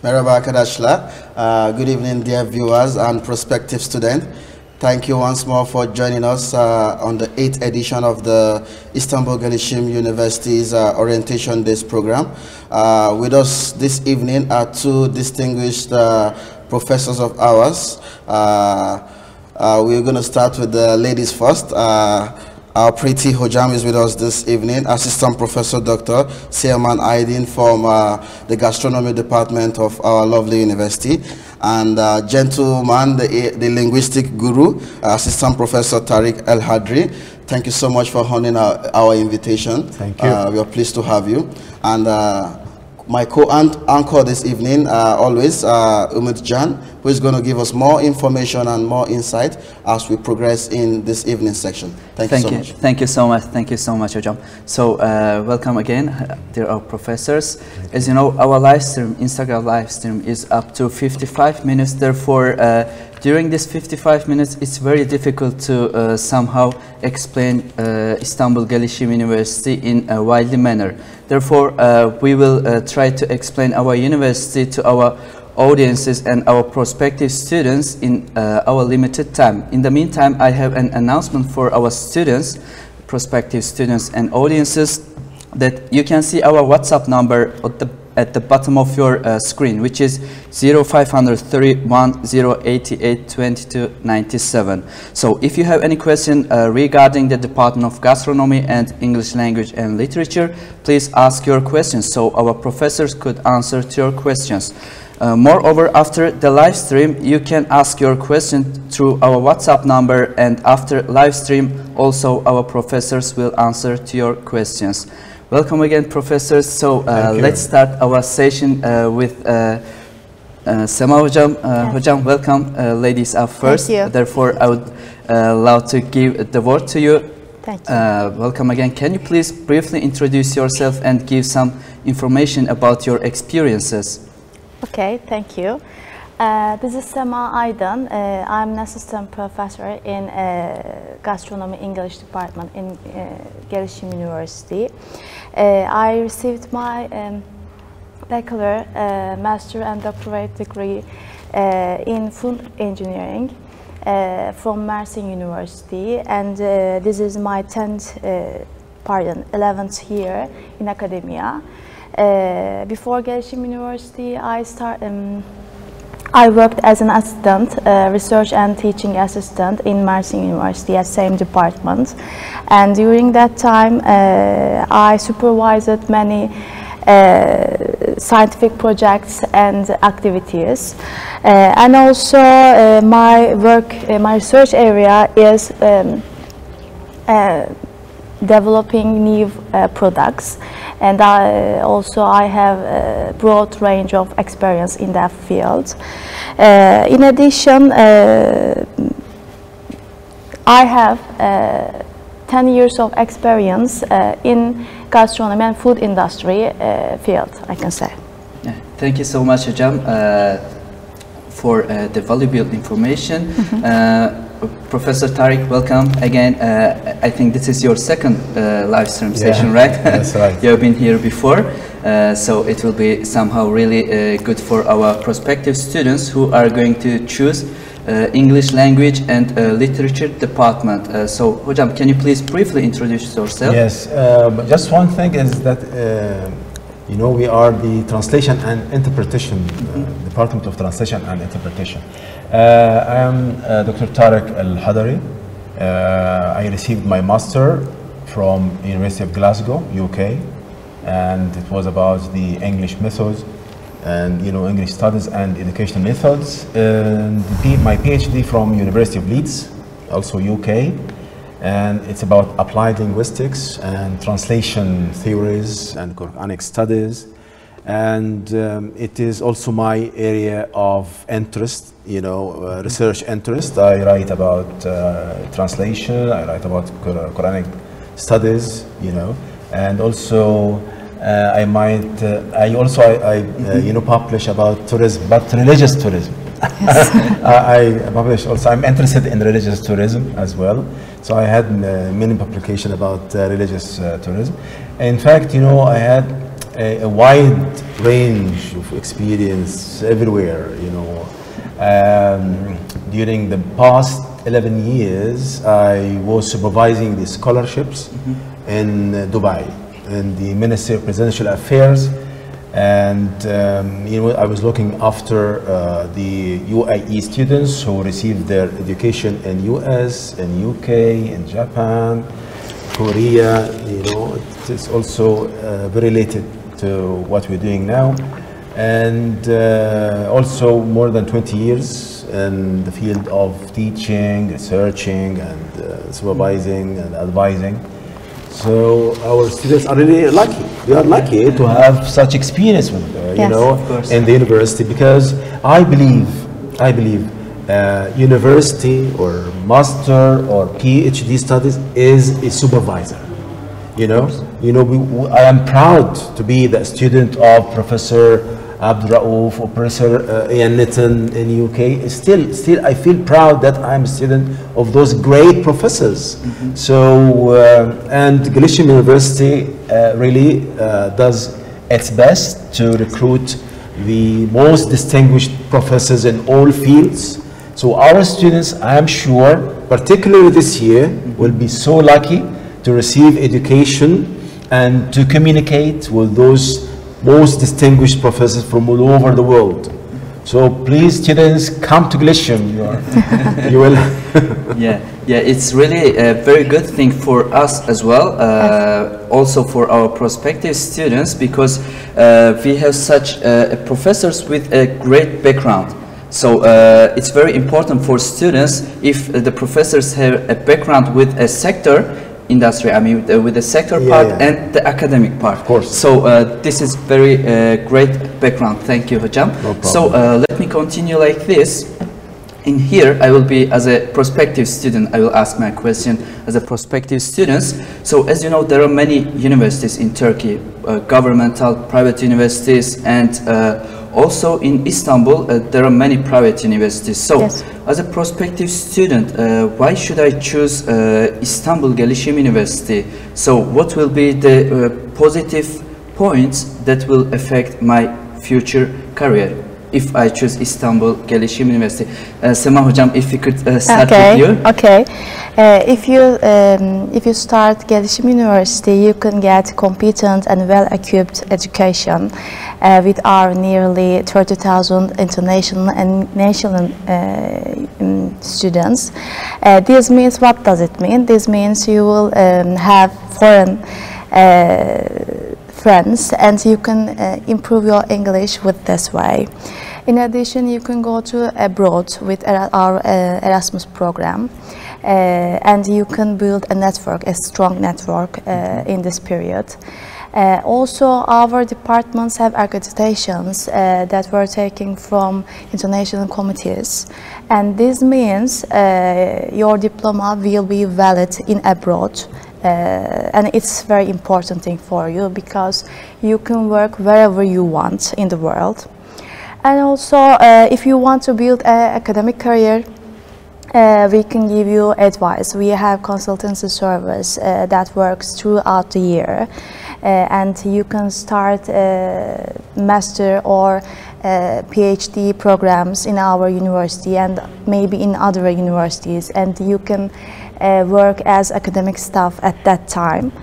Merhaba arkadaşlar. Good evening, dear viewers and prospective students. Thank you once more for joining us on the 8th edition of the İstanbul Gelişim University's Orientation Days program. With us this evening are two distinguished professors of ours. We're going to start with the ladies first. Our pretty Hojam is with us this evening, Assistant Professor Dr. Seaman Aydin from the Gastronomy Department of our lovely university. And gentleman, the linguistic guru, Assistant Professor Tariq El Hadri. Thank you so much for honoring our invitation. Thank you. We are pleased to have you. And my co-anchor this evening, always, Umut Jan, who is going to give us more information and more insight as we progress in this evening section. Thank you so much. Thank you so much. Thank you so much, Hojam. So, welcome again, dear our professors. As you know, our live stream, Instagram live stream, is up to 55 minutes. Therefore, during this 55 minutes, it's very difficult to somehow explain İstanbul Gelişim University in a widely manner. Therefore, we will try to explain our university to our audiences and our prospective students in our limited time. In the meantime, I have an announcement for our students, prospective students and audiences, that you can see our WhatsApp number at the bottom of your screen, which is 0531-088-2297. So if you have any question regarding the Department of Gastronomy and English Language and Literature, please ask your questions so our professors could answer to your questions. Moreover, after the live stream, you can ask your question through our WhatsApp number, and after live stream, also our professors will answer to your questions. Welcome again, professors. So let's start our session with Sema Hojam. Yes. Hojam, welcome. Ladies up first. Thank you. Therefore, I would love to give the word to you. Thank you. Welcome again. Can you please briefly introduce yourself and give some information about your experiences? Okay, thank you. This is Sema Aydin. I'm an assistant professor in Gastronomy English Department in Gelişim University. I received my bachelor, master and doctorate degree in food engineering from Mersin University, and this is my 11th year in academia. Before Gelişim University, I worked as an assistant, research and teaching assistant in Mersin University at same department. And during that time, I supervised many scientific projects and activities. And also my research area is developing new products, and I have a broad range of experience in that field. In addition, I have 10 years of experience in gastronomy and food industry field, I can say. Yeah. Thank you so much, Hojam, for the valuable information. Professor Tariq, welcome again. I think this is your second live stream session, right? That's right. You have been here before, so it will be somehow really good for our prospective students who are going to choose English language and literature department. So, Hojam, can you please briefly introduce yourself? Yes, just one thing is that you know, we are the translation and interpretation Department of Translation and Interpretation. I am Dr. Tariq El Hadri. I received my master from University of Glasgow, UK, and it was about the English methods and English studies and educational methods. And my PhD from University of Leeds, also UK, and it's about applied linguistics and translation theories and Quranic studies. And it is also my area of interest, research interest. I write about translation, I write about Quranic studies, and also I publish about tourism, but religious tourism. Yes. I publish also, I'm interested in religious tourism as well. So I had many publications about religious tourism. In fact, I had a wide range of experience everywhere, you know. During the past 11 years, I was supervising the scholarships in Dubai, in the Ministry of Presidential Affairs, and you know, I was looking after the UAE students who received their education in US, in UK, in Japan, Korea. You know, it is also very related to what we're doing now, and also more than 20 years in the field of teaching, researching, and supervising and advising. So our students are really lucky. They are lucky to have such experience with, you know, in the university, because I believe university or master or PhD studies is a supervisor. You know, I am proud to be the student of Professor Abdurraouf or Professor Ian Nitton in UK. Still, I feel proud that I'm a student of those great professors. So, and Gelishim University really does its best to recruit the most distinguished professors in all fields. So our students, I am sure, particularly this year, will be so lucky to receive education and to communicate with those most distinguished professors from all over the world. So please, students, come to Gelishim. You will. Yeah, it's really a very good thing for us as well, also for our prospective students, because we have such professors with a great background. So it's very important for students if the professors have a background with a sector industry, I mean with the sector part and the academic part. Of course. So this is very great background. Thank you, Hocam. No problem. So let me continue like this. In here, I will be as a prospective student. I will ask my question as a prospective students. So as you know, there are many universities in Turkey, governmental, private universities, and also in Istanbul, there are many private universities. So, as a prospective student, why should I choose Istanbul Gelişim University? So, what will be the positive points that will affect my future career if I choose Istanbul Gelişim University? Sema Hocam, if you could start with you. Okay. If you start Gelişim University, you can get competent and well-equipped education with our nearly 30,000 international and national students. This means, what does it mean? This means you will have foreign friends, and you can improve your English with this way. In addition, you can go to abroad with our Erasmus program, and you can build a network, a strong network in this period. Also, our departments have accreditations that were taken from international committees, and this means your diploma will be valid in abroad. And it's very important thing for you, because you can work wherever you want in the world. And also, if you want to build an academic career, we can give you advice. We have consultancy service that works throughout the year, and you can start master or PhD programs in our university and maybe in other universities, and you can work as academic staff at that time.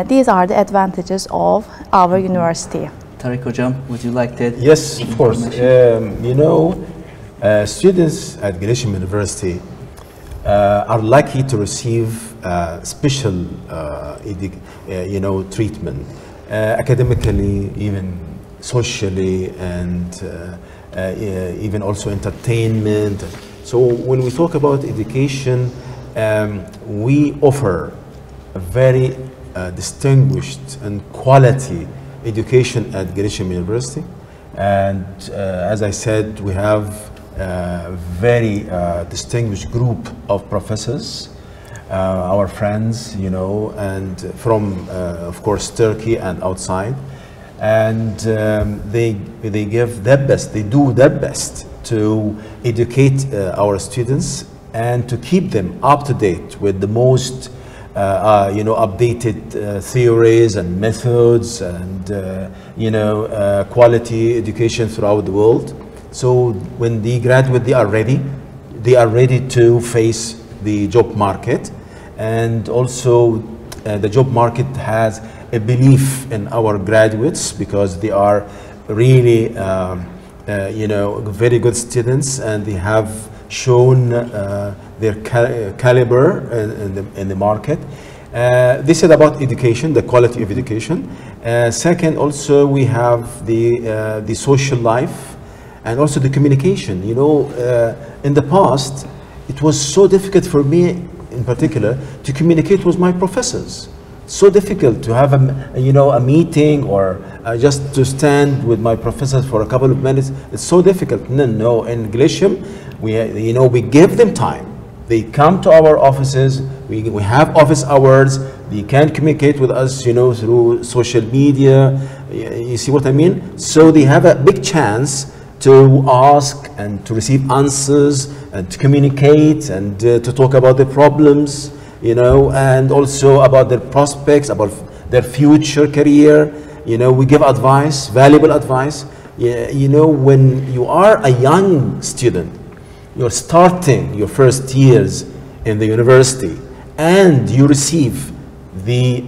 These are the advantages of our university. Tarek Hocam, would you like that? Yes, of course. You know, students at Gelishim University are lucky to receive special, you know, treatment, academically, even socially, and even also entertainment. So when we talk about education, we offer a very distinguished and quality education at Gelishim University, and as I said, we have a very distinguished group of professors, our friends, you know, and from of course Turkey and outside, and they give their best, they do their best to educate our students and to keep them up to date with the most you know, updated theories and methods and, you know, quality education throughout the world. So when they graduate, they are ready to face the job market. And also the job market has a belief in our graduates because they are really, you know, very good students, and they have shown their caliber in the market. This is about education, the quality of education. Second, also we have the social life and also the communication. You know, in the past, it was so difficult for me, in particular, to communicate with my professors. So difficult to have you know, a meeting or just to stand with my professors for a couple of minutes. It's so difficult. No, in GELISIM, you know, we give them time. They come to our offices. We have office hours. They can communicate with us, you know, through social media. You see what I mean? So they have a big chance to ask and to receive answers and to communicate and to talk about the problems, you know, and also about their prospects, about their future career. You know, we give advice, valuable advice. You know, when you are a young student, you're starting your first years in the university, and you receive the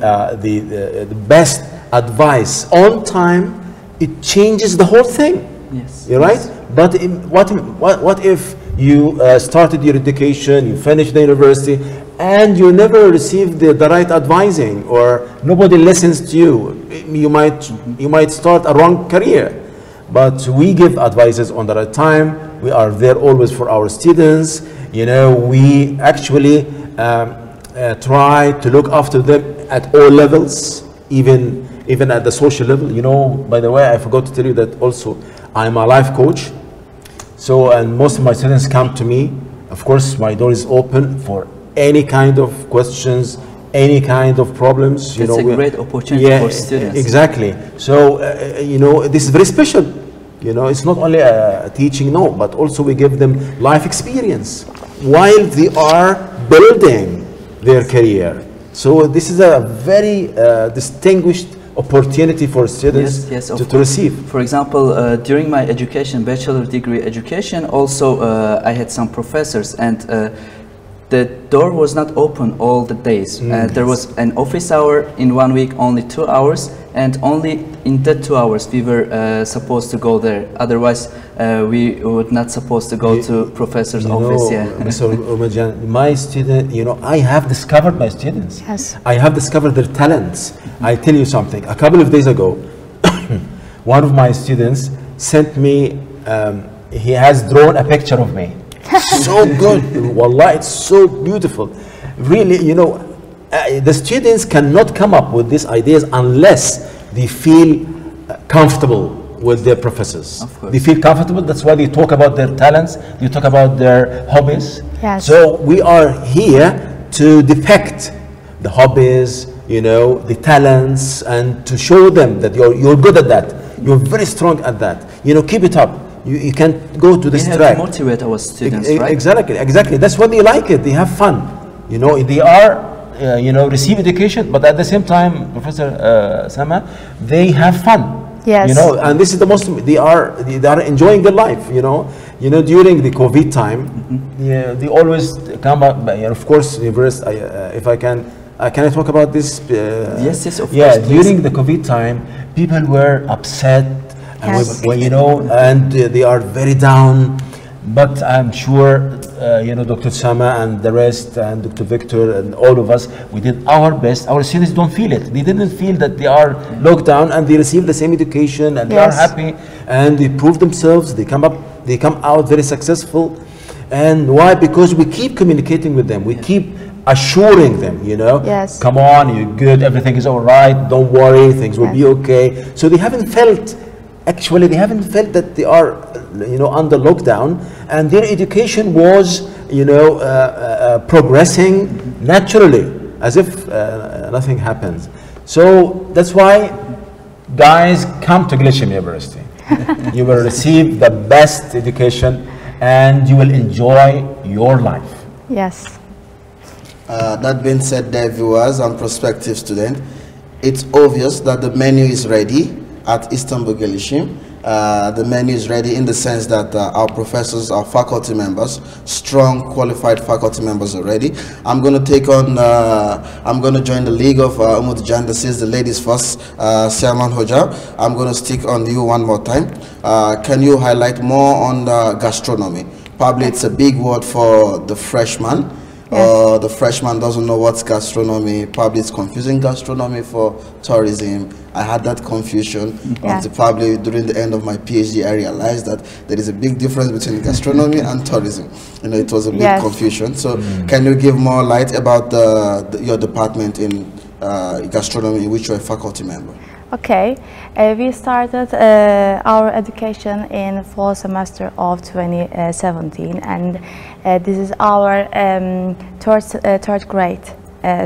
best advice on time, it changes the whole thing. Yes. You're right? But what if you started your education, you finished the university, and you never received the right advising, or nobody listens to you? You might start a wrong career. But we give advices on the right time. We are there always for our students. You know, we actually try to look after them at all levels, even at the social level. You know, by the way, I forgot to tell you that also I'm a life coach. So, and most of my students come to me. Of course, my door is open for any kind of questions, any kind of problems. It's a great opportunity for students. Exactly. So, you know, this is very special. You know, it's not only a teaching, no, but also we give them life experience while they are building their career. So this is a very distinguished opportunity for students to receive. For example, during my education, bachelor degree education, also I had some professors, and the door was not open all the days. There was an office hour in 1 week, only 2 hours, and only in that 2 hours we were supposed to go there. Otherwise, we would not supposed to go to professor's office. Mr. Umajan, my student, you know, I have discovered my students. Yes. I have discovered their talents. I tell you something. A couple of days ago, one of my students sent me. He has drawn a picture of me. So good. Wallah, it's so beautiful. Really, you know, the students cannot come up with these ideas unless they feel comfortable with their professors. They feel comfortable. That's why they talk about their talents. They talk about their hobbies. Yes. So we are here to depict the hobbies, you know, the talents, and to show them that you're good at that. You're very strong at that. You know, keep it up. You can't go to this track. We have to motivate our students, right? Exactly. That's why they like it. They have fun. You know, they are, you know, receive education, but at the same time, Professor Sama, they have fun. Yes. You know, and this is the most. They are enjoying their life. You know, during the COVID time, they always come up. Of course, if I can I talk about this? Yes, of course. Yeah, during the COVID time, people were upset. Yes. And you know, and they are very down. But I'm sure, you know, Dr. Sama and the rest, and Dr. Victor and all of us, we did our best. Our students don't feel it. They didn't feel that they are locked down, and they receive the same education, and they are happy, and they prove themselves. They come out very successful. And why? Because we keep communicating with them. We keep assuring them, you know, come on, you're good, everything is all right, don't worry, things will be okay. So they haven't felt. Actually, they haven't felt that they are, you know, under lockdown, and their education was, you know, progressing naturally, as if nothing happens. So that's why, guys, come to Gelishim University. You will receive the best education, and you will enjoy your life. Yes. That being said, dear viewers and prospective students, it's obvious that the menu is ready at Istanbul Gelişim. The menu is ready in the sense that our professors, our faculty members, strong, qualified faculty members are ready. I'm going to take on, I'm going to join the league of Umutjan. This is the ladies first, Selman Hoca. I'm going to stick on you one more time. Can you highlight more on the gastronomy? Probably it's a big word for the freshman. Yes. The freshman doesn't know what's gastronomy. Probably it's confusing gastronomy for tourism. I had that confusion until probably during the end of my PhD I realized that there is a big difference between gastronomy and tourism. You know, it was a big confusion. So can you give more light about your department in gastronomy in which you're a faculty member? Okay, we started our education in fall semester of 2017, and this is our third grade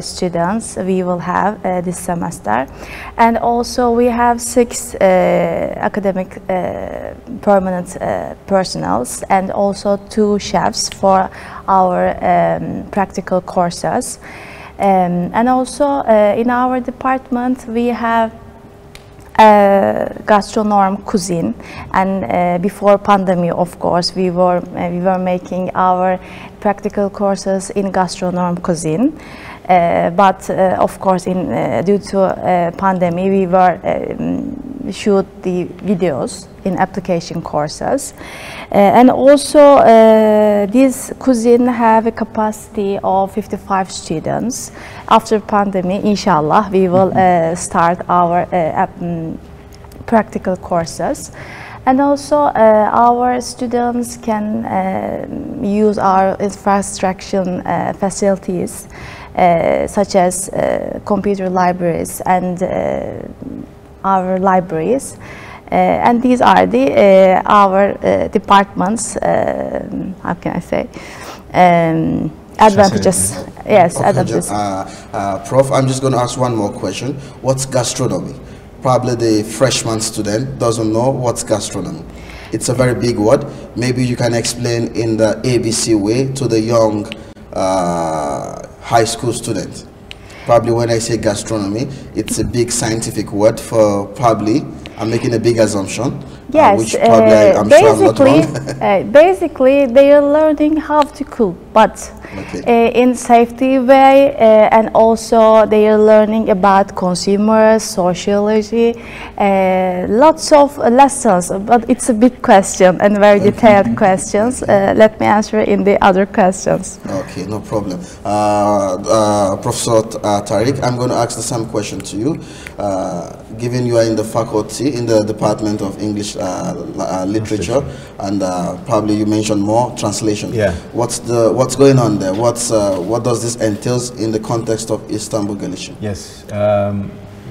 students we will have this semester, and also we have 6 academic permanent personnels and also 2 chefs for our practical courses, and also in our department we have gastronomy cuisine, and before pandemic, of course, we were making our practical courses in gastronomy cuisine, but of course due to pandemic we were shoot the videos in application courses, and also this cuisine have a capacity of 55 students. After pandemic, inshallah, we will start our practical courses, and also our students can use our infrastructure facilities such as computer libraries and our libraries, and these are the our departments. How can I say? Advantages. Yes, advantages. Prof, I'm just going to ask one more question. What's gastronomy? Probably the freshman student doesn't know what's gastronomy. It's a very big word. Maybe you can explain in the ABC way to the young high school student. Probably when I say gastronomy, it's a big scientific word for probably, I'm making a big assumption. Yes, which probably I'm sure I'm not wrong. Basically, they are learning how to cook, but in safety way, and also they are learning about consumers, sociology, lots of lessons. But it's a big question and very detailed questions. Let me answer in the other questions. Okay, no problem. Professor Tariq, I'm going to ask the same question to you. Given you are in the faculty, in the Department of English Literature, and probably you mentioned more translation. Yeah. What's going on there? What does this entails in the context of Istanbul Gelişim? Yes.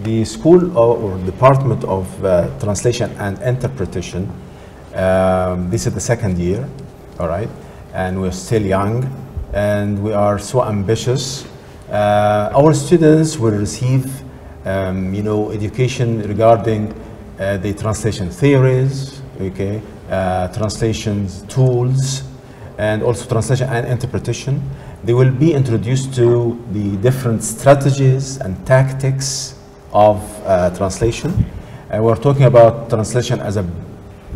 The School or Department of Translation and Interpretation, this is the 2nd year, all right, and we're still young, and we are so ambitious. Our students will receive you know, education regarding the translation theories, okay, translation tools, and also translation and interpretation. They will be introduced to the different strategies and tactics of translation. And we're talking about translation as a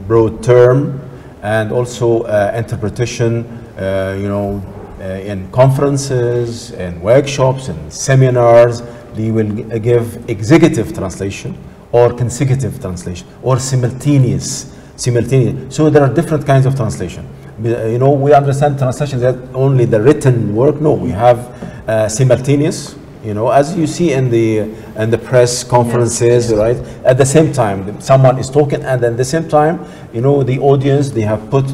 broad term, and also interpretation, you know, in conferences, in workshops, in seminars. They will give executive translation, or consecutive translation, or simultaneous. So there are different kinds of translation. You know, we understand translation that only the written work. No, we have simultaneous. You know, as you see in the press conferences, right? At the same time, someone is talking, and at the same time, you know, the audience, they put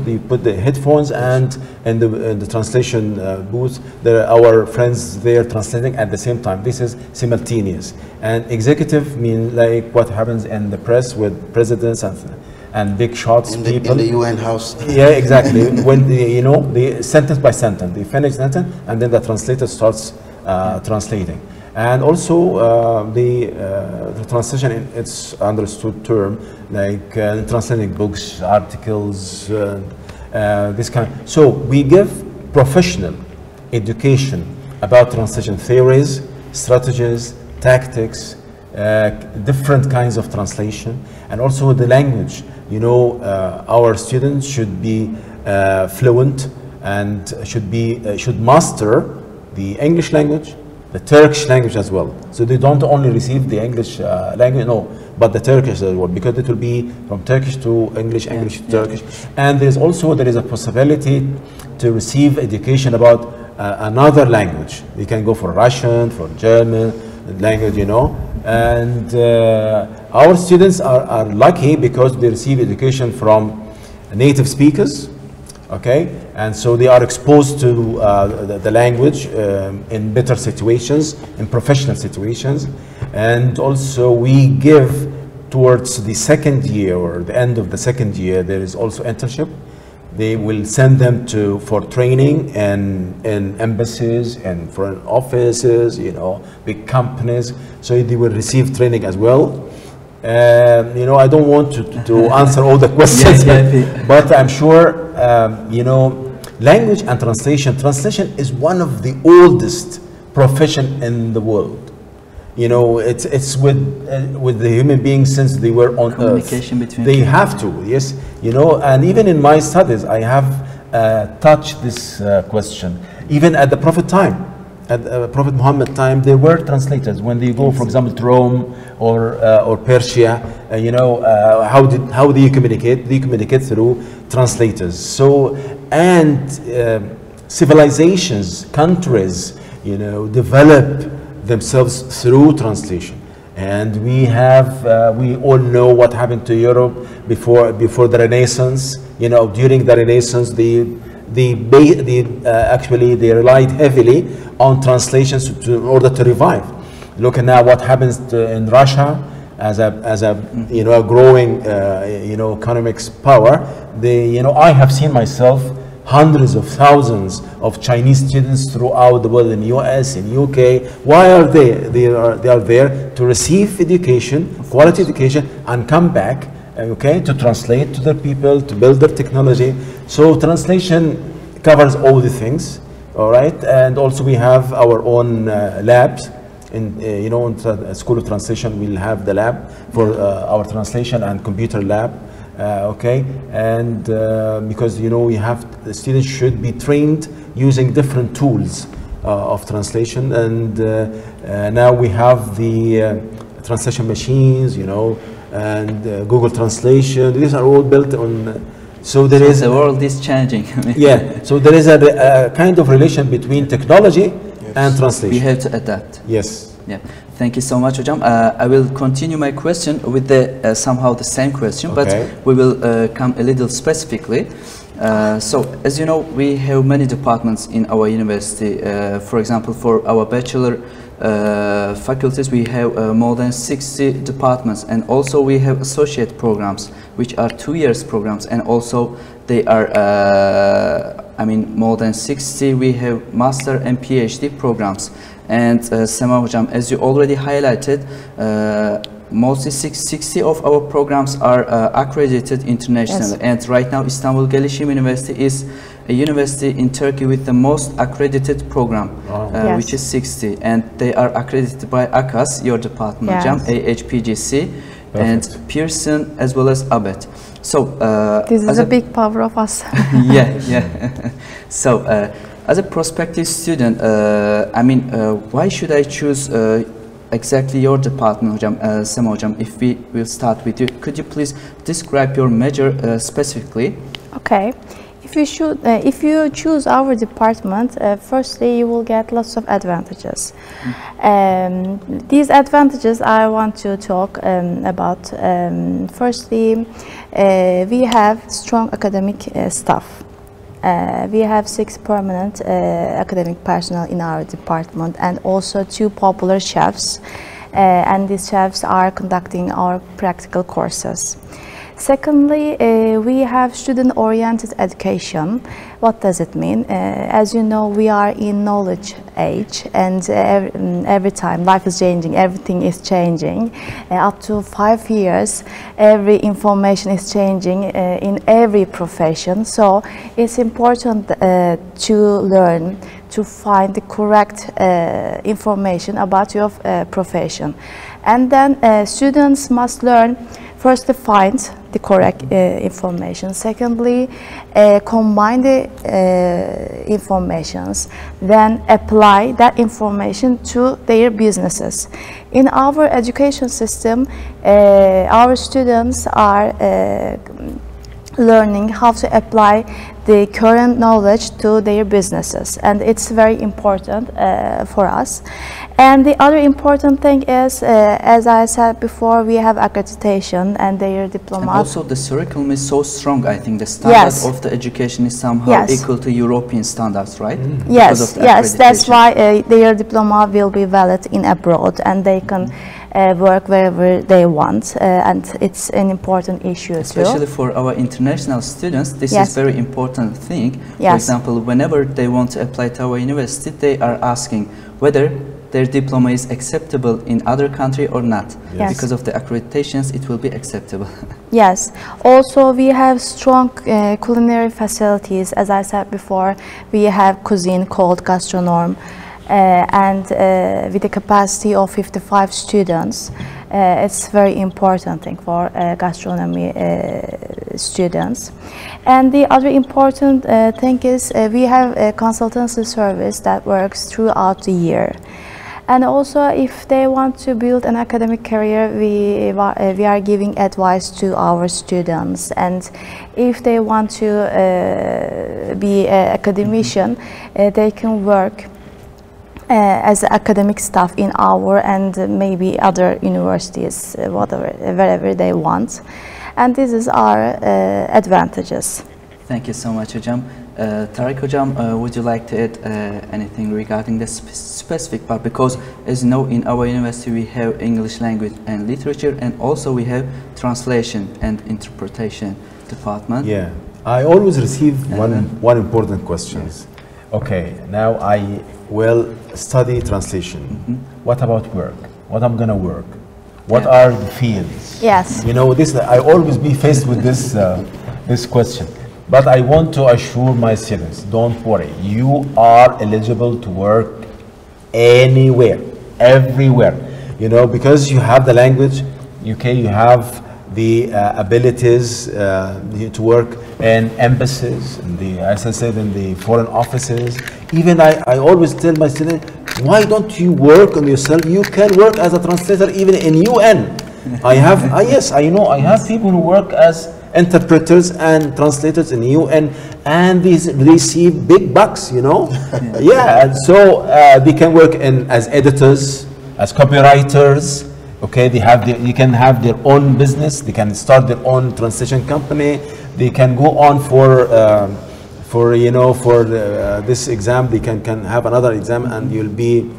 the headphones, and in the translation booth, our friends there translating at the same time. This is simultaneous. And executive means like what happens in the press with presidents and big shots, in people. In the UN house. Yeah, exactly. When you know, the sentence by sentence, they finish sentence, and then the translator starts translating. And also the translation in its understood term, like translating books, articles, this kind. So we give professional education about translation theories, strategies, tactics, different kinds of translation, and also the language. You know, our students should be fluent and should master the English language, the Turkish language as well. So they don't only receive the English language, no, but the Turkish as well, because it will be from Turkish to English, English to Turkish. And there is a possibility to receive education about another language. You can go for Russian, for German language, you know. And our students are lucky because they receive education from native speakers, okay? And so they are exposed to the language in better situations, in professional situations. And also we give towards the second year or the end of the second year, there is also internship. They will send them for training in embassies and foreign offices, you know, big companies. So they will receive training as well. You know, I don't want to answer all the questions, but I'm sure, you know, language and translation. Translation is one of the oldest profession in the world. You know, it's with the human beings since they were on Communication earth. Between they have to, yes. You know, and even in my studies, I have touched this question. Even at the Prophet time, at Prophet Muhammad time, there were translators. When they go, for example, to Rome or Persia, you know, how do you communicate? They communicate through translators. So, and civilizations, countries, you know, develop themselves through translation. And we all know what happened to Europe before the Renaissance. You know, during the Renaissance, actually they relied heavily on translations in order to revive. Look at now what happens in Russia as a you know, a growing you know, economics power. You know, I have seen myself hundreds of thousands of Chinese students throughout the world, in US, in UK. Why are they? They are there to receive education, quality education, and come back, okay, to translate to their people, to build their technology. So translation covers all the things, all right. And also we have our own labs. You know, in School of Translation, we'll have the lab for our translation and computer lab. Okay, and because, you know, the students should be trained using different tools of translation, and now we have the translation machines, you know, and Google Translation. These are all built on. So there is the world is changing. Yeah. So there is a kind of relation between technology and translation. We have to adapt. Yes. Yeah. Thank you so much, Hocam. I will continue my question with the somehow the same question, okay, but we will come a little specifically. So, as you know, we have many departments in our university. For example, for our bachelor faculties, we have more than 60 departments, and also we have associate programs, which are 2 years programs, and also they are, I mean, more than 60. We have master and PhD programs. And Sema Hocam, as you already highlighted, mostly 60 of our programs are accredited internationally. Yes. And right now, İstanbul Gelişim University is a university in Turkey with the most accredited program, yes, which is 60. And they are accredited by AKAS, your department, yes, Hocam, AHPGC, perfect, and Pearson, as well as ABET. So this is a big power of us. Yeah, yeah. So as a prospective student, I mean, why should I choose exactly your department, Hocam, Sema Hocam? If we will start with you, could you please describe your major specifically? Okay. If you choose our department, firstly you will get lots of advantages. These advantages I want to talk about. Firstly, we have strong academic staff. We have 6 permanent academic personnel in our department, and also 2 popular chefs, and these chefs are conducting our practical courses. Secondly, we have student-oriented education. What does it mean? As you know, we are in knowledge age, and every time life is changing, everything is changing. Up to 5 years, every information is changing in every profession. So it's important to learn, to find the correct information about your profession. And then students must learn first to find the correct information. Secondly, combine the informations, then apply that information to their businesses. In our education system, our students are learning how to apply the current knowledge to their businesses, and it's very important for us. And the other important thing is, as I said before, we have accreditation and their diploma. And also the curriculum is so strong. I think the standard of the education is somehow equal to European standards, right? Yes, yes, that's why their diploma will be valid in abroad, and they can work wherever they want, and it's an important issue especially too. For our international students. This is very important thing. For Yes. example, whenever they want to apply to our university, they are asking whether their diploma is acceptable in other country or not. Yes. Because of the accreditations, it will be acceptable. Yes, also we have strong culinary facilities. As I said before, we have cuisine called Gastronomy, and with a capacity of 55 students. It's very important thing for gastronomy students. And the other important thing is we have a consultancy service that works throughout the year. And also, if they want to build an academic career, we are giving advice to our students. And if they want to be an academician, they can work as academic staff in our and maybe other universities, wherever they want. And this is our advantages. Thank you so much, Hocam. Tarık Hocam, would you like to add anything regarding the specific part? Because as you know, in our university we have English language and literature, and also we have translation and interpretation department. Yeah, I always receive one important question. Okay, now I will study translation. What about work? What I'm gonna work? What are the fields? Yes. You know, this I always be faced with this this question. But I want to assure my students, don't worry. You are eligible to work anywhere, everywhere. You know, because you have the language, okay, you have the abilities to work in embassies, in the, as I said, in the foreign offices. Even I always tell my students, why don't you work on yourself? You can work as a translator even in UN. I have, yes, I know, I have people who work as interpreters and translators in UN, and they receive big bucks, you know. Yeah, and so they can work as editors, as copywriters. Okay, they have you can have their own business. They can start their own translation company. They can go on for you know, for this exam. They can have another exam, and you'll be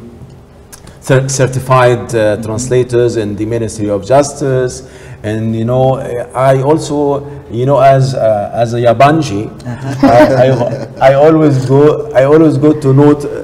certified translators in the Ministry of Justice. And you know, I also, you know, as a Yabanji, I always go to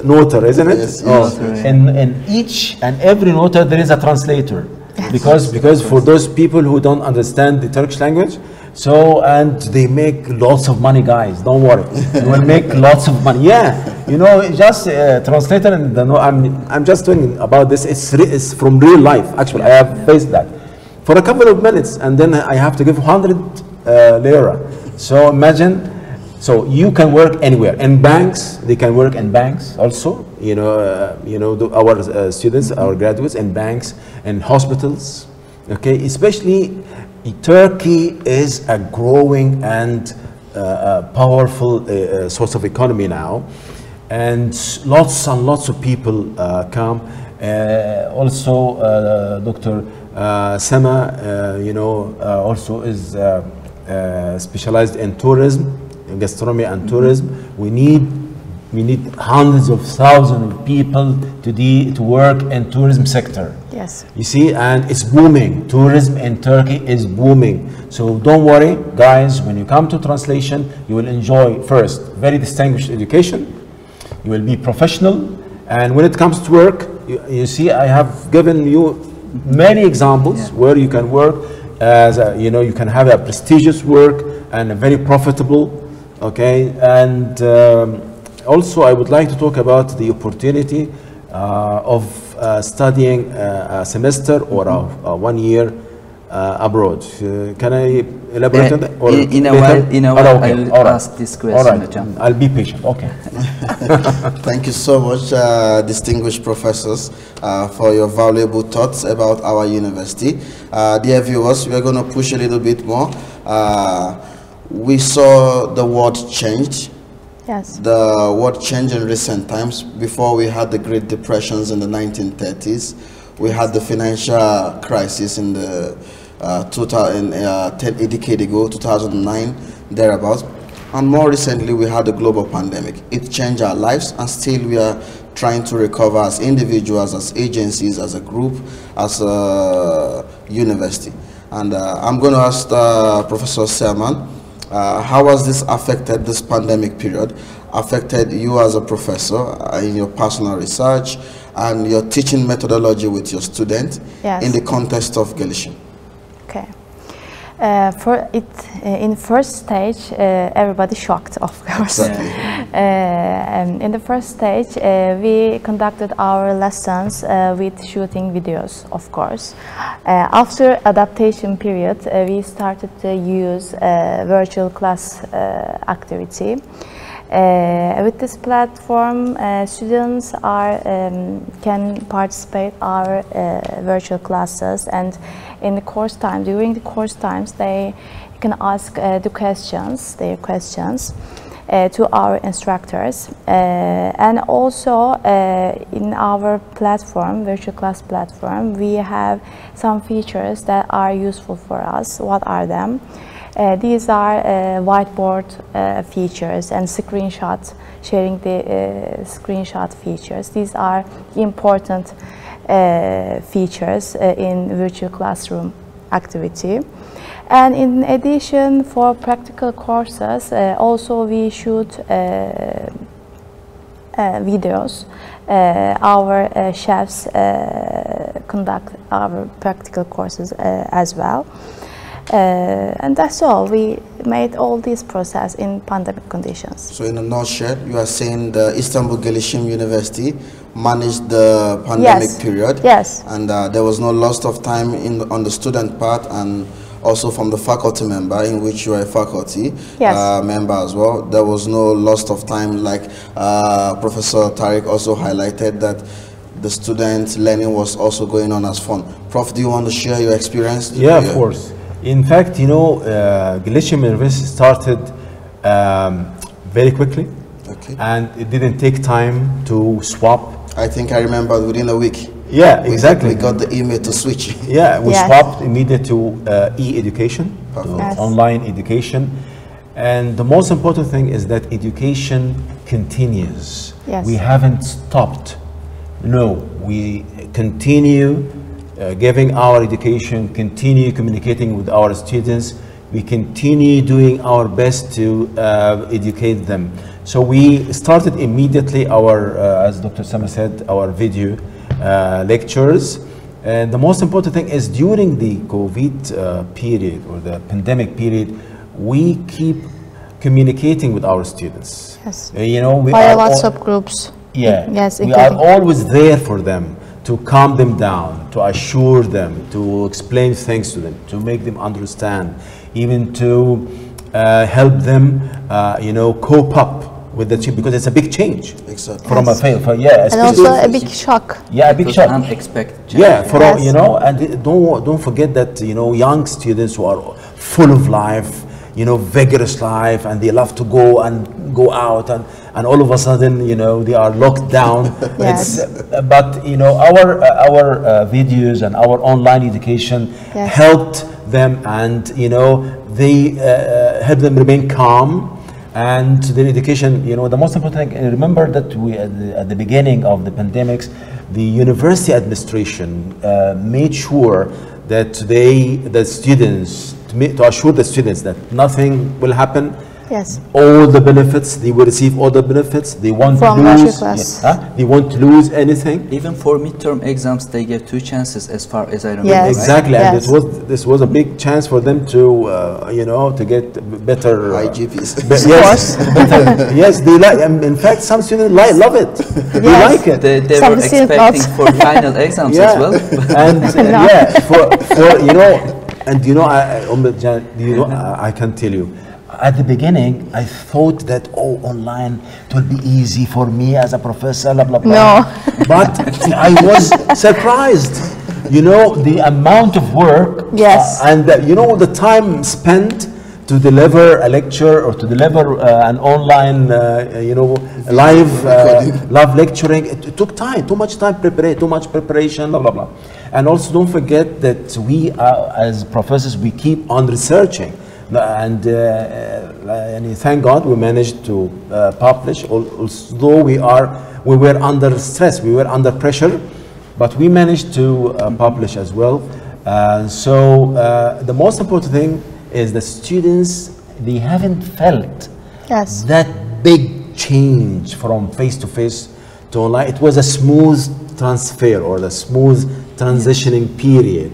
notar, isn't it? Yes, yes. In each and every notar there is a translator, because for those people who don't understand the Turkish language, so, and they make lots of money, guys. Don't worry, you will make lots of money. Yeah, you know, just translator, and I'm just talking about this. It's from real life. Actually, I have faced that for a couple of minutes, and then I have to give 100 lira. So imagine, so you can work anywhere. In banks, they can work in banks also. You know, our students, our graduates in banks and hospitals. Okay, especially Turkey is a growing and powerful source of economy now, and lots of people come. Also, Dr. Sema, you know, also is specialized in tourism, in gastronomy and tourism. We need hundreds of thousands of people to work in tourism sector. Yes. You see, and it's booming. Tourism in Turkey is booming. So don't worry, guys. When you come to translation, you will enjoy first very distinguished education. You will be professional, and when it comes to work, you see, I have given you many examples where you can work as you know, you can have a prestigious work and a very profitable. Okay, and also, I would like to talk about the opportunity of studying a semester or a 1 year abroad. Can I elaborate on that? Or in a later? while, okay. I'll ask this question. All right. I'll be patient. Okay. Thank you so much, distinguished professors, for your valuable thoughts about our university. Dear viewers, we are going to push a little bit more. We saw the world change. Yes. The world changed in recent times. Before we had the Great Depressions in the 1930s, we had the financial crisis in the a decade ago, 2009, thereabouts. And more recently, we had the global pandemic. It changed our lives, and still we are trying to recover as individuals, as agencies, as a group, as a university. And I'm going to ask Professor Selman, how has this affected, this pandemic period, affected you as a professor in your personal research and your teaching methodology with your students in the context of Gelishim? Okay. In first stage, everybody shocked, of course. Exactly. In the first stage, we conducted our lessons with shooting videos, of course. After adaptation period, we started to use virtual class activity. With this platform, students can participate our virtual classes, and in the course time, during the course times, they can ask their questions to our instructors. And also in our platform, virtual class platform, we have some features that are useful for us. What are them? These are whiteboard features and screenshot, sharing the screenshot features. These are important features in virtual classroom activity. And in addition, for practical courses, also we shoot videos. Our chefs conduct our practical courses as well. And that's all. We made all this process in pandemic conditions. So in a nutshell, you are saying the Istanbul Gelişim University managed the pandemic period. Yes. And there was no loss of time on the student part, and also from the faculty member, in which you are a faculty member as well. There was no loss of time, like Professor Tariq also highlighted, that the student learning was also going on as fun. Prof, do you want to share your experience? Yeah, of course. In fact, you know, Gelishim University started very quickly, and it didn't take time to swap. I think I remember within a week. Yeah, exactly. We got the email to switch. Yeah, we swapped immediately to e-education, to online education. And the most important thing is that education continues. Yes. We haven't stopped. No, we continue giving our education, continue communicating with our students. We continue doing our best to educate them. So we started immediately our, as Dr. Sama said, our video lectures. And the most important thing is during the COVID period or the pandemic period, we keep communicating with our students. Yes. You know, we via are WhatsApp groups. Yeah. Yes. We are always there for them, to calm them down, to assure them, to explain things to them, to make them understand, even to help them, you know, cope up with the change, because it's a big change. Exactly. From a fail, and also a big shock. Yeah, a big shock. Unexpected change. Yeah, for you know, and don't forget that, you know, young students who are full of life, you know, vigorous life, and they love to go out, and all of a sudden, you know, they are locked down. Yes. But you know, our videos and our online education helped them, and you know, they helped them remain calm. And their education, you know, the most important thing, remember that we at the beginning of the pandemics, the university administration made sure that to assure the students that nothing will happen Yes. all the benefits. They will receive all the benefits. They won't From lose. virtual class. They won't lose anything. Even for midterm exams, they get 2 chances, as far as I remember. Yes. Right? Exactly, and Yes. this was a big chance for them to you know, to get better IGPs. yes, better, yes. They like. In fact, some students love it. They Yes. like it. They Some were students expecting not. for final exams as well. and No. yeah, for you know, and you know, I can tell you. At the beginning, I thought that online it will be easy for me as a professor, blah blah blah. No. But I was surprised. You know, the amount of work. Yes. And you know, the time spent to deliver a lecture or to deliver an online, you know, live lecturing. It took time, too much time, too much preparation, blah blah blah. And also, don't forget that we, as professors, we keep on researching. And thank God we managed to publish, although we were under stress, we were under pressure, but we managed to publish as well. So the most important thing is the students, they haven't felt Yes. that big change from face-to-face to online. It was a smooth transfer or the smooth transitioning period.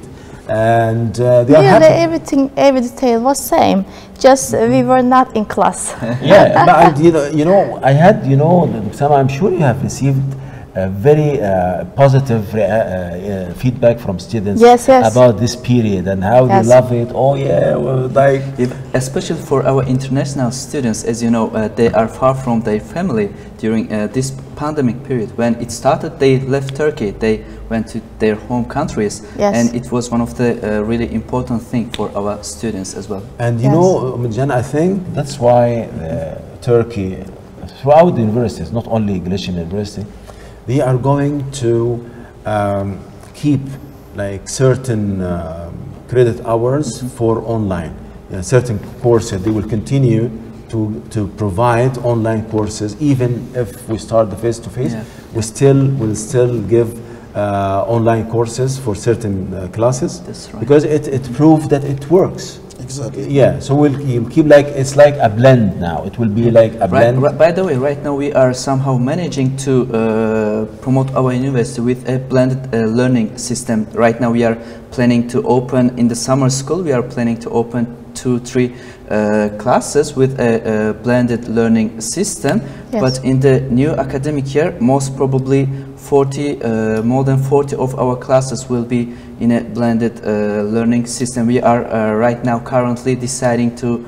And they are Really, happy. everything, every detail was same. Just we were not in class. Yeah, but you know, I had, you know, I'm sure you have received very positive feedback from students Yes, yes. about this period and how Yes. they love it. Oh yeah, well, like Especially for our international students, as you know, they are far from their family during this pandemic period. When it started, they left Turkey, they went to their home countries, Yes. and it was one of the really important thing for our students as well. And you Yes. know, Jan, I think that's why Turkey, throughout the universities, not only Gelişim University, they are going to keep like certain credit hours for online. Certain courses, they will continue to provide online courses, even if we start the face-to-face. Yeah. We'll still give online courses for certain classes. That's right. Because it proved that it works. Exactly. Yeah, so you'll keep like, it's like a blend now. It will be like a blend. By the way, right now we are somehow managing to promote our university with a blended learning system. Right now we are planning to open, in the summer school, we are planning to open 2-3 classes with a blended learning system. Yes. But in the new academic year, most probably more than 40 of our classes will be in a blended learning system. We are right now currently deciding to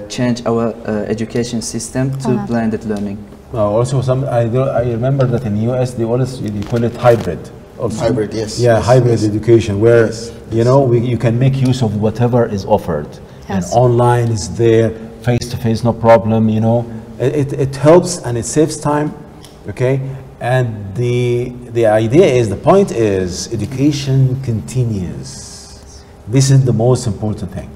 change our education system to blended learning. Also, I remember that in the US they call it hybrid. Also. Hybrid, yes. Yeah, Yes, hybrid yes. education, where Yes, you know you can make use of whatever is offered. Yes. And online is there, face to face, no problem. You know, it helps and it saves time. Okay, and the idea is, the point is, education continues. This is the most important thing.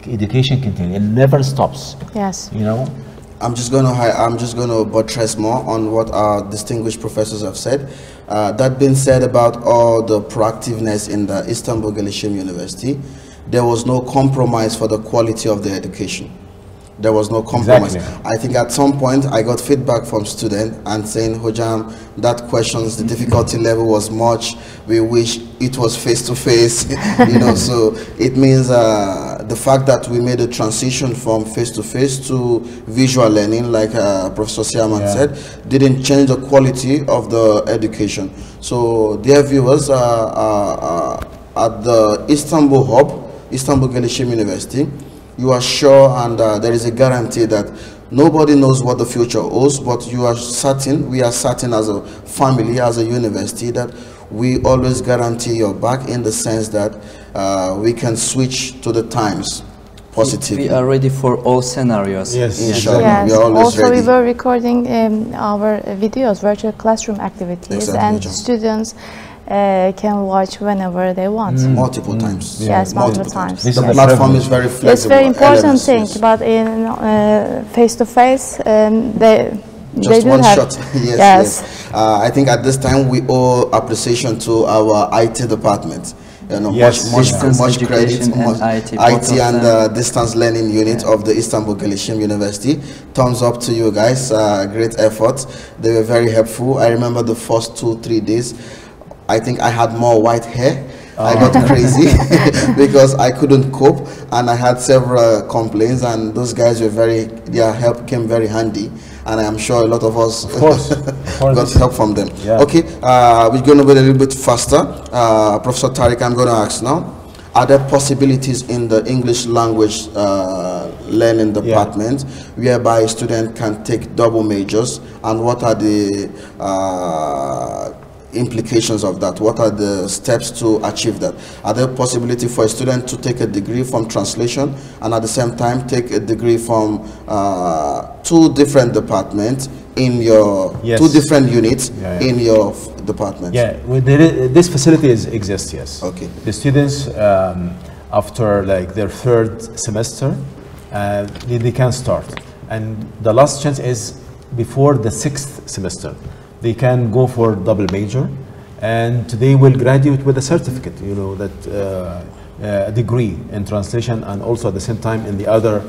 Education continues. It never stops. Yes. You know. I'm just going to buttress more on what our distinguished professors have said. That being said, about all the proactiveness in the Istanbul Gelişim University, there was no compromise for the quality of the education. There was no compromise. Exactly. I think at some point I got feedback from students and saying, Hojam, that questions, the difficulty level was much. We wish it was face to face, you know. So it means the fact that we made a transition from face to face to visual learning, like Professor Siaman said, didn't change the quality of the education. So dear viewers, at the Istanbul hub, Istanbul Gelişim University, you are sure and there is a guarantee that nobody knows what the future holds, but you are certain, we are certain as a family, as a university, that we always guarantee your back, in the sense that we can switch to the times positively. We are ready for all scenarios. Yes. Inshallah, Yes. we are always Also, ready. we were recording our videos, virtual classroom activities, Exactly, and John. students can watch whenever they want. Multiple times. Yes, multiple times. This The is the platform privilege. is very flexible. It's very important elements, thing, yes. but in face-to-face, they Just do one have. shot. Yes, yes. I think at this time we owe appreciation to our IT department. you know, Yes. much credit, Education and IT, IT both and of them. distance learning unit of the İstanbul Gelişim University. Thumbs up to you guys, great effort. They were very helpful. I remember the first 2-3 days, I think I had more white hair. I got crazy because I couldn't cope, and I had several complaints, and those guys were their help came very handy, and I am sure a lot of us got help from them. Yeah. Okay, we're going to go a little bit faster. Professor Tariq, I'm going to ask now, are there possibilities in the English language learning department whereby a student can take double majors, and what are the implications of that? What are the steps to achieve that? Are there possibility for a student to take a degree from translation and at the same time take a degree from 2 different departments in your 2 different units in your department? Yeah, well, this facility exists, yes. Okay. The students, after like their 3rd semester, they can start. And the last chance is before the 6th semester. They can go for double major, and they will graduate with a certificate, you know, that a degree in translation, and also at the same time in the other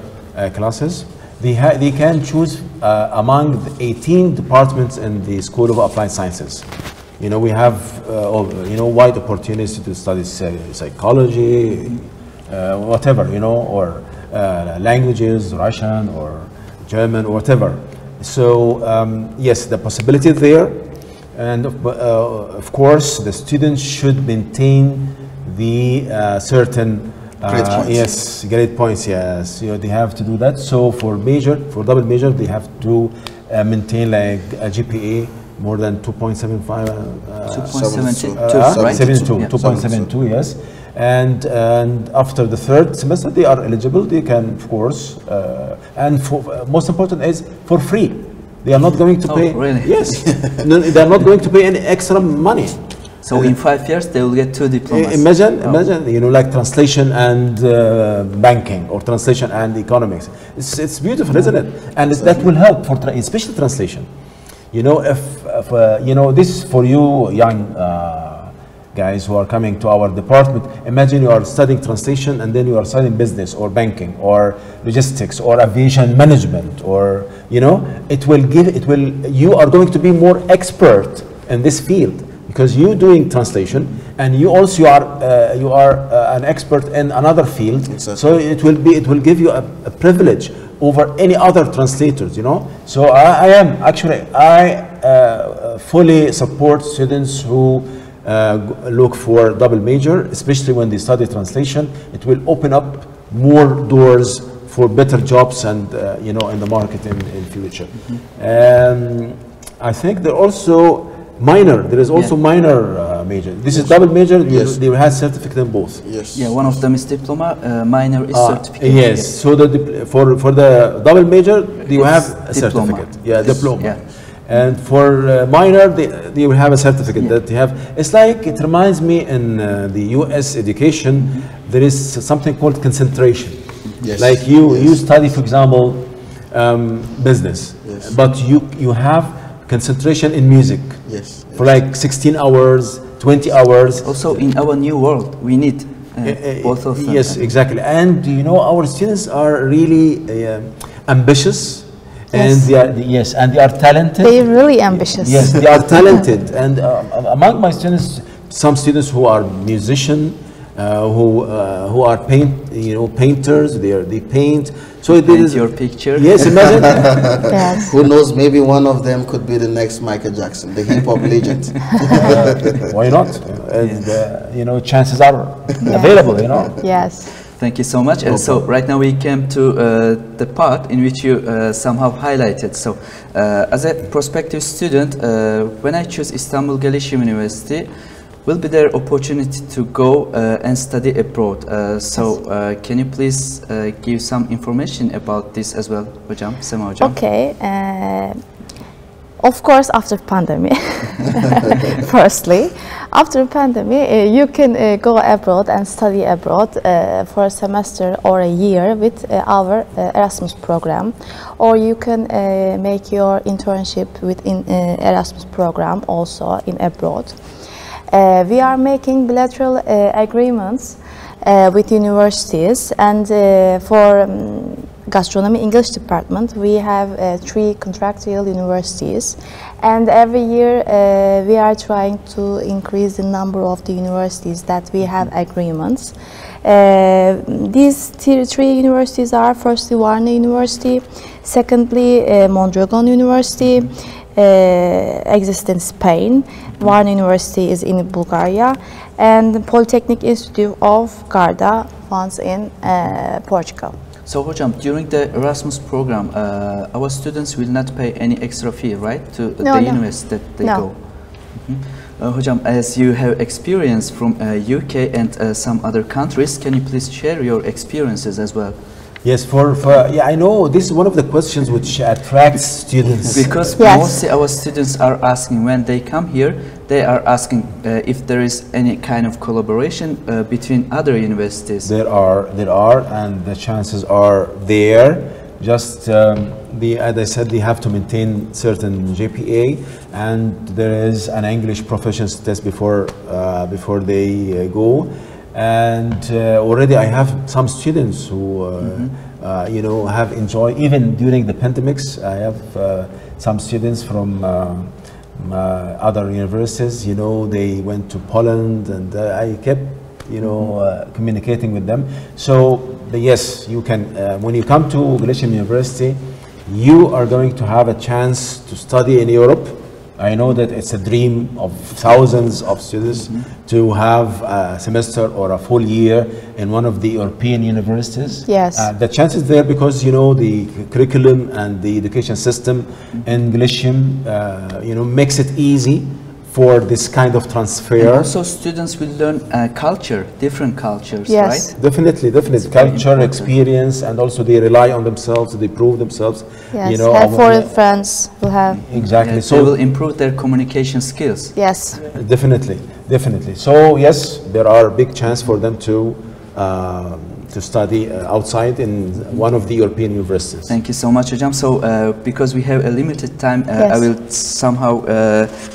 classes. They can choose among the 18 departments in the School of Applied Sciences. You know, we have wide opportunities to study psychology, whatever, you know, or languages, Russian or German or whatever. So yes, the possibility is there, and of course the students should maintain the certain grade points. Yes, grade points. Yes, you know, they have to do that. So for double major, they have to maintain like a GPA more than 2.75. 2.72, right? 2.72, yes. And after the 3rd semester, they are eligible. They can, of course, and most important is for free. They are not going to pay. Really? Yes, no, they are not going to pay any extra money. So in 5 years, they will get 2 diplomas. Imagine, you know, like translation and banking, or translation and economics. It's beautiful, isn't it? And that will help for especially translation. You know, if you know, this is for you young guys who are coming to our department. Imagine you are studying translation and then you are studying business or banking or logistics or aviation management, or you know, you are going to be more expert in this field because you doing translation, and you also are an expert in another field. Exactly. So it will give you a privilege over any other translators, you know. So I fully support students who look for double major, especially when they study translation. It will open up more doors for better jobs and you know, in the market in future. I think there also there is also minor major. This is double major. They will have certificate in both. Yes. Yeah, one of them is diploma, minor is certificate. Yes. So for the double major, they will have a diploma. certificate. Yeah, diploma. Yeah. And for minor, they will have a certificate that they have. It's like, it reminds me in the US education, there is something called concentration. Yes. Like you study, for example, business, but you have concentration in music. Yes. For like 16 hours, 20 hours. Also in our new world, we need both of them. Yes, exactly. And you know, our students are really ambitious. And they are talented. They're really ambitious. Yes, they are talented. And among my students, some students who are musicians, who are painters. They paint. So paint your picture. Yes, imagine. Yes. Who knows? Maybe one of them could be the next Michael Jackson, the hip hop legend. Why not? And you know, chances are available. You know. Yes. Thank you so much. And so right now we came to the part in which you somehow highlighted. So as a prospective student, when I choose İstanbul Gelişim University, will be there opportunity to go and study abroad. Can you please give some information about this as well, Hocam, Sema Hocam? Okay. Of course, after pandemic, firstly, after pandemic, you can go abroad and study abroad for a semester or a year with our Erasmus program, or you can make your internship within Erasmus program also in abroad. We are making bilateral agreements with universities, and for Gastronomy English department we have 3 contractual universities, and every year we are trying to increase the number of the universities that we have agreements. These 3 universities are firstly Varna University, secondly Mondragon University, exists in Spain. Varna University is in Bulgaria, and the Polytechnic Institute of Garda once in Portugal. So, Hocam, during the Erasmus program, our students will not pay any extra fee, right, to the university that they go? Hocam, as you have experience from UK and some other countries, can you please share your experiences as well? Yes, yeah, I know this is one of the questions which attracts students. Because mostly our students are asking when they come here, they are asking if there is any kind of collaboration between other universities. There are, and the chances are there. Just as I said, they have to maintain certain GPA, and there is an English proficiency test before they go. And already I have some students who you know, have enjoyed, even during the pandemics. I have some students from other universities, you know, they went to Poland, and I kept, you know, communicating with them. So yes, you can, when you come to Gelishim University, you are going to have a chance to study in Europe. I know that it's a dream of thousands of students to have a semester or a full year in one of the European universities. Yes. The chances there, because you know the curriculum and the education system in Gelishim, you know, makes it easy for this kind of transfer. And also students will learn culture, different cultures, yes. right? Definitely. Culture, experience, and also they rely on themselves, they prove themselves. Yes, you know, have foreign friends will have. Exactly. Yeah, so they will improve their communication skills. Yes. Definitely. So yes, there are big chance for them to study outside in one of the European universities. Thank you so much, Hocam. So because we have a limited time, yes. I will somehow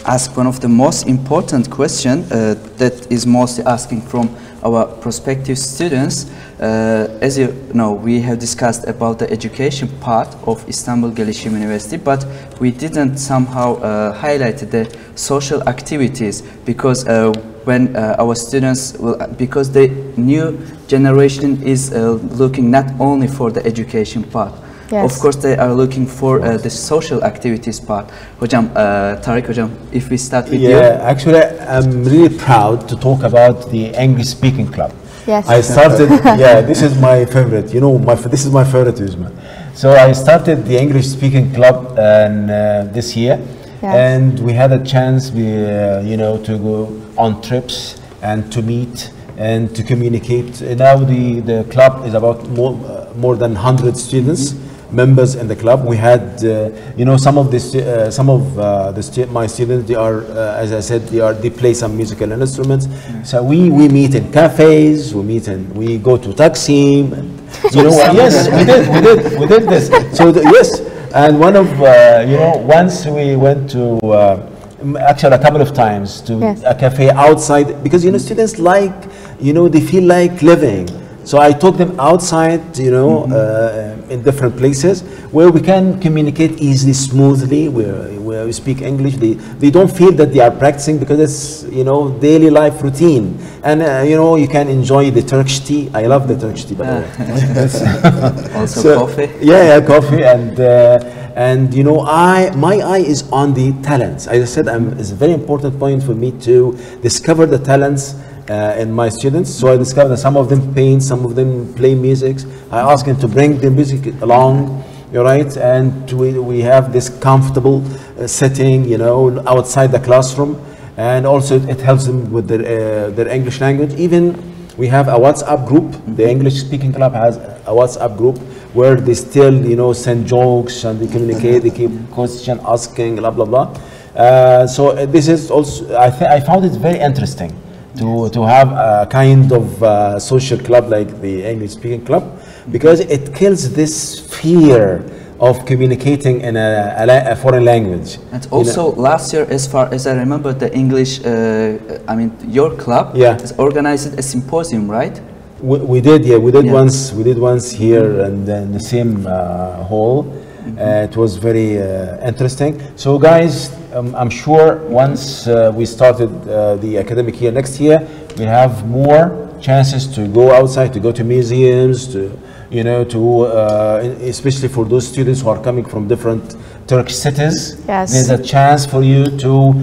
ask one of the most important questions that is mostly asking from our prospective students. As you know, we have discussed about the education part of İstanbul Gelişim University, but we didn't somehow highlight the social activities, because when our students will, because the new generation is looking not only for the education part. Yes. Of course, they are looking for the social activities part. Hocam, Tarık Hocam, if we start with you. Yeah, actually, I'm really proud to talk about the English speaking club. Yes. I started, yeah, this is my favorite, you know, this is my favorite, Uzma. So I started the English speaking club this year, yes. and we had a chance, you know, to go on trips and to meet and to communicate. Now the club is about more than 100 students, members in the club. We had, you know, some of my students, they are, as I said, they play some musical instruments. So we meet in cafes, we go to Taksim, and, you know, yes, we did this. So yes, and one of, you know, once we went to, actually a couple of times to yes. a cafe outside, because, you know, students like, you know, they feel like living. So I took them outside, you know, in different places where we can communicate easily, smoothly, where we speak English. They don't feel that they are practicing, because it's, you know, daily life routine. And, you know, you can enjoy the Turkish tea. I love the Turkish tea, by the way. Also So, coffee. Yeah, coffee. And you know, my eye is on the talents. As I said, it's a very important point for me to discover the talents in my students. So I discovered that some of them paint, some of them play music. I ask them to bring their music along, right? And we have this comfortable setting, you know, outside the classroom, and also it helps them with their English language. Even we have a WhatsApp group. The English speaking club has a WhatsApp group where they still, you know, send jokes and they communicate, they keep question asking, blah blah blah. So this is also, I found it very interesting to have a kind of social club like the English speaking club, because it kills this fear of communicating in a foreign language. And also last year, as far as I remember, the English, I mean, your club has organized a symposium, right? We did, yeah, we did once. We did once here and in the same hall. It was very interesting. So, guys, I'm sure once we started the academic year next year, we have more chances to go outside, to go to museums, to especially for those students who are coming from different Turkish cities. Yes. There's a chance for you to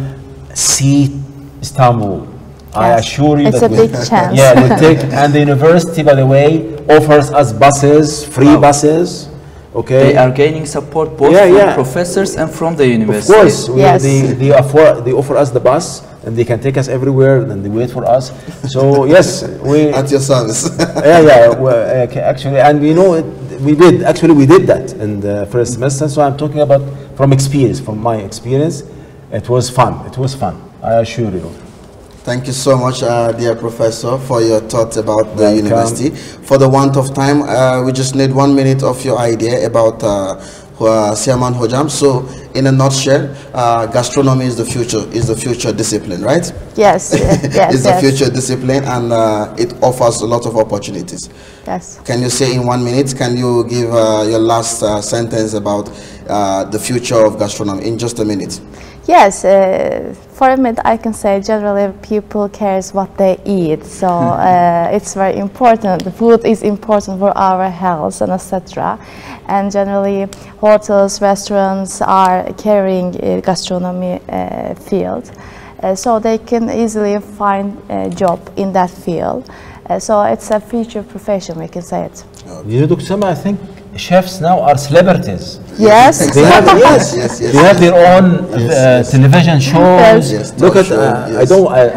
see Istanbul. I assure you it's that a big chance. Yeah, and the university, by the way, offers us buses, free buses. Okay. They are gaining support both from professors and from the university. Of course, they offer us the bus, and they can take us everywhere, and they wait for us. So yes, we at your service. actually, and we did that in the first semester. So I'm talking about from my experience. It was fun. I assure you. Thank you so much, dear professor, for your thoughts about the university. For the want of time, we just need 1 minute of your idea about Chairman Hojam. So, in a nutshell, gastronomy is the future discipline, right? Yes, It's the future discipline, and it offers a lot of opportunities. Yes. Can you say in 1 minute? Can you give your last sentence about the future of gastronomy in just a minute? Yes, for a minute I can say generally people cares what they eat, so it's very important. The food is important for our health and etc. And generally hotels, restaurants are carrying gastronomy field, so they can easily find a job in that field. So it's a future profession, we can say it. You know, Dr. Sama, I think chefs now are celebrities. Yes. They have, They have their own television shows. Look at,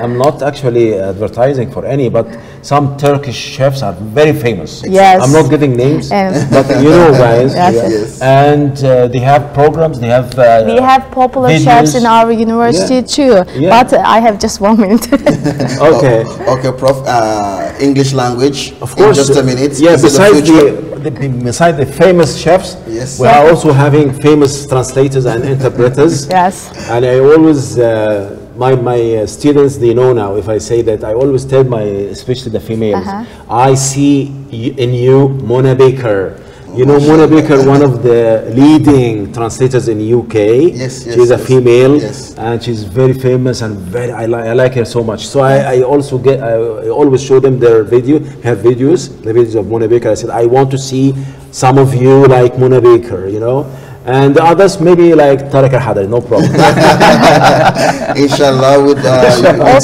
I'm not actually advertising for any, but some Turkish chefs are very famous. Yes. I'm not giving names, but you know, guys. And they have programs, we have popular videos. chefs in our university too, but I have just 1 minute. Okay. Okay, Prof. English language, of course, in just a minute. Yeah, besides the famous chefs, we are also having famous translators and interpreters. Yes. And I always, my students, they know now, if I say that, I always tell especially the females, I see in you Mona Baker. You know Mona Baker, one of the leading translators in UK. She's a female, and she's very famous and I like her so much. So I always show them her videos, the videos of Mona Baker. I said, I want to see some of you like Mona Baker, you know. And the others maybe like Tarek al-Hadari, no problem. Inshallah, with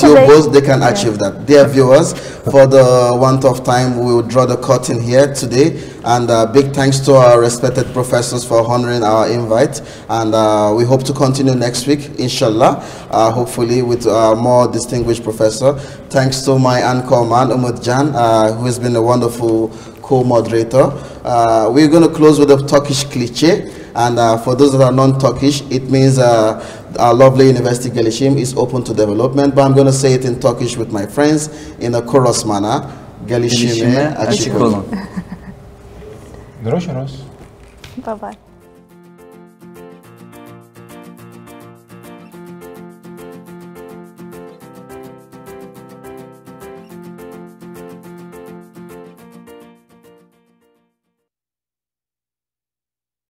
you both, they can achieve that. Dear viewers, for the want of time, we will draw the curtain here today. And big thanks to our respected professors for honoring our invite. And we hope to continue next week, inshallah, hopefully with a more distinguished professor. Thanks to my anchor man, Umut Jan, who has been a wonderful co-moderator. We're going to close with a Turkish cliche. And for those that are non-Turkish, it means our lovely university Gelişim is open to development. But I'm going to say it in Turkish with my friends in a chorus manner. Gelişime açık olun. Görüşürüz. Bye-bye.